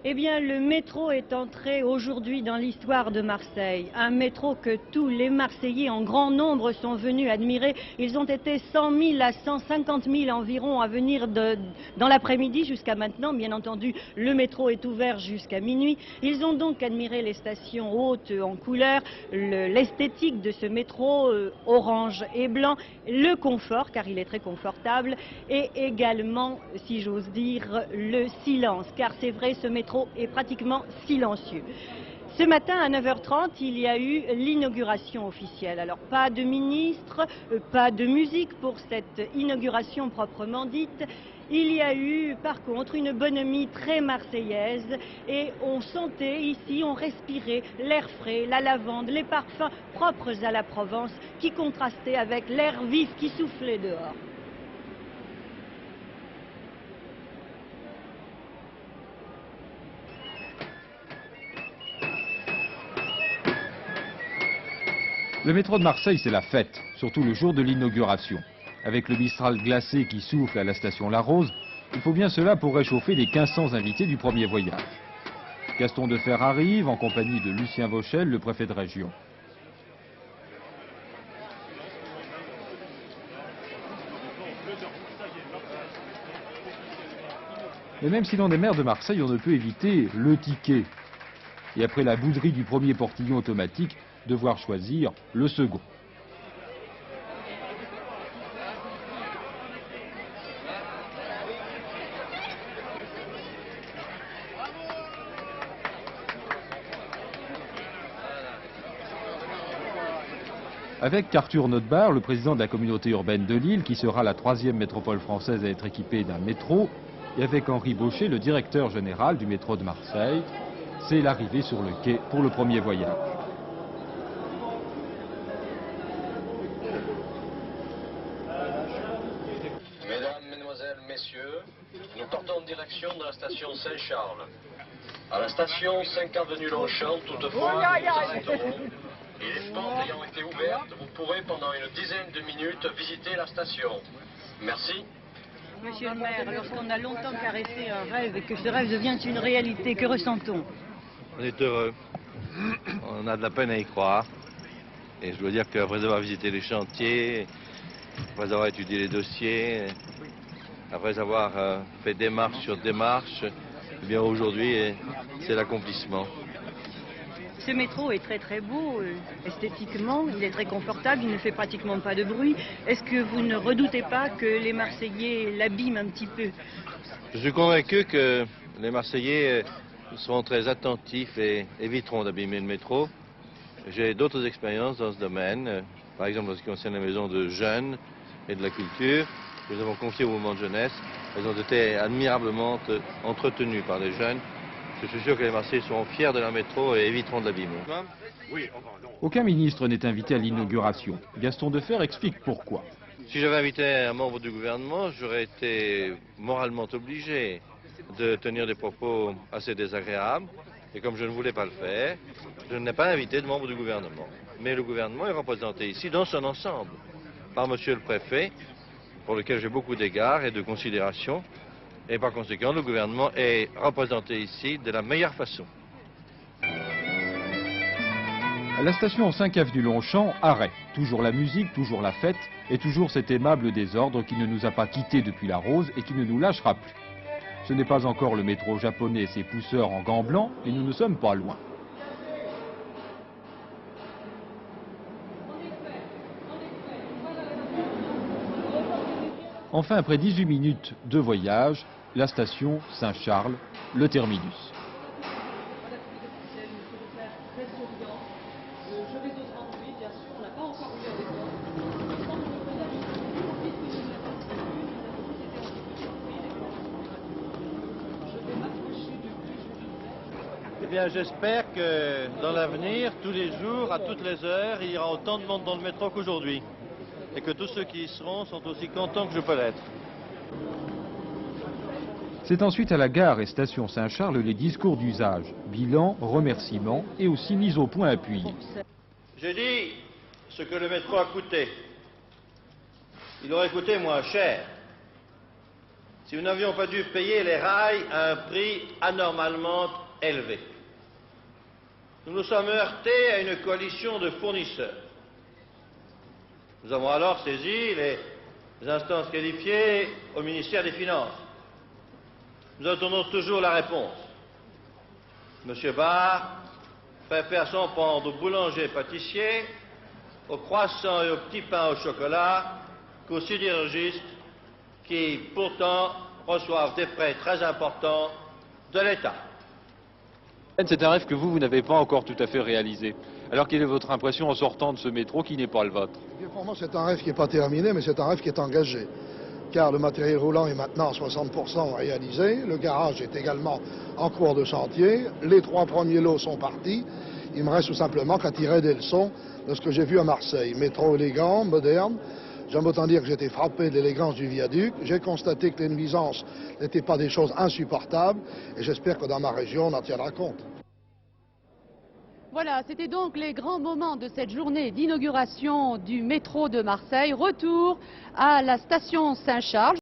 Eh bien, le métro est entré aujourd'hui dans l'histoire de Marseille. Un métro que tous les Marseillais en grand nombre sont venus admirer. Ils ont été 100 000 à 150 000 environ à venir dans l'après-midi jusqu'à maintenant. Bien entendu, le métro est ouvert jusqu'à minuit. Ils ont donc admiré les stations hautes en couleur, l'esthétique de ce métro orange et blanc, le confort, car il est très confortable, et également, si j'ose dire, le silence, car c'est vrai, ce métro est pratiquement silencieux. Ce matin à 9h30, il y a eu l'inauguration officielle. Alors pas de ministre, pas de musique pour cette inauguration proprement dite. Il y a eu par contre une bonhomie très marseillaise et on sentait ici, on respirait l'air frais, la lavande, les parfums propres à la Provence qui contrastaient avec l'air vif qui soufflait dehors. Le métro de Marseille, c'est la fête, surtout le jour de l'inauguration. Avec le Mistral glacé qui souffle à la station La Rose, il faut bien cela pour réchauffer les 1500 invités du premier voyage. Gaston Defferre arrive en compagnie de Lucien Vauchel, le préfet de région. Mais même si l'on est maire de Marseille, on ne peut éviter le ticket. Et après la bouderie du premier portillon automatique, devoir choisir le second. Avec Arthur Notbar, le président de la communauté urbaine de Lille, qui sera la 3e métropole française à être équipée d'un métro, et avec Henri Baucher, le directeur général du métro de Marseille, c'est l'arrivée sur le quai pour le premier voyage. Mesdames, Mesdemoiselles, Messieurs, nous partons en direction de la station Saint-Charles. À la station 5 avenue Longchamp, toutefois, nous arrêterons. Et les portes ayant été ouvertes, vous pourrez pendant une dizaine de minutes visiter la station. Merci. Monsieur le maire, lorsqu'on a longtemps caressé un rêve et que ce rêve devient une réalité, que ressent-on? On est heureux. On a de la peine à y croire. Et je dois dire qu'après avoir visité les chantiers, après avoir étudié les dossiers, après avoir fait démarche sur démarche, eh bien aujourd'hui, c'est l'accomplissement. Ce métro est très très beau, esthétiquement, il est très confortable, il ne fait pratiquement pas de bruit. Est-ce que vous ne redoutez pas que les Marseillais l'abîment un petit peu? Je suis convaincu que les Marseillais seront très attentifs et éviteront d'abîmer le métro. J'ai d'autres expériences dans ce domaine, par exemple en ce qui concerne les maisons de jeunes et de la culture. Nous avons confié au mouvement de jeunesse. Elles ont été admirablement entretenues par les jeunes. Je suis sûr que les Marseillais seront fiers de leur métro et éviteront de l'abîmer. Aucun ministre n'est invité à l'inauguration. Gaston Defferre explique pourquoi. Si j'avais invité un membre du gouvernement, j'aurais été moralement obligé de tenir des propos assez désagréables. Et comme je ne voulais pas le faire, je n'ai pas invité de membre du gouvernement. Mais le gouvernement est représenté ici dans son ensemble par monsieur le préfet, pour lequel j'ai beaucoup d'égards et de considération. Et par conséquent, le gouvernement est représenté ici de la meilleure façon. À la station 5 avenue Longchamp, arrêt. Toujours la musique, toujours la fête, et toujours cet aimable désordre qui ne nous a pas quittés depuis la Rose et qui ne nous lâchera plus. Ce n'est pas encore le métro japonais et ses pousseurs en gants blancs, mais nous ne sommes pas loin. Enfin, après 18 minutes de voyage, la station Saint-Charles, le terminus. Eh bien, j'espère que dans l'avenir, tous les jours, à toutes les heures, il y aura autant de monde dans le métro qu'aujourd'hui. Et que tous ceux qui y seront sont aussi contents que je peux l'être. C'est ensuite à la gare et station Saint-Charles les discours d'usage, bilan, remerciements et aussi mise au point appuyée. J'ai dit ce que le métro a coûté. Il aurait coûté moins cher si nous n'avions pas dû payer les rails à un prix anormalement élevé. Nous nous sommes heurtés à une coalition de fournisseurs. Nous avons alors saisi les instances qualifiées au ministère des Finances. Nous attendons toujours la réponse. M. Barr préfère s'en prendre aux boulangers-pâtissiers, aux croissants et aux petits pains au chocolat qu'aux sidérurgistes qui, pourtant, reçoivent des frais très importants de l'État. C'est un rêve que vous n'avez pas encore tout à fait réalisé. Alors quelle est votre impression en sortant de ce métro qui n'est pas le vôtre? Pour moi, c'est un rêve qui n'est pas terminé, mais c'est un rêve qui est engagé. Car le matériel roulant est maintenant à 60% réalisé, le garage est également en cours de chantier, les 3 premiers lots sont partis. Il me reste tout simplement qu'à tirer des leçons de ce que j'ai vu à Marseille. Métro élégant, moderne. J'aime autant dire que j'ai été frappé de l'élégance du viaduc. J'ai constaté que les nuisances n'étaient pas des choses insupportables et j'espère que dans ma région, on en tiendra compte. Voilà, c'était donc les grands moments de cette journée d'inauguration du métro de Marseille. Retour à la station Saint-Charles.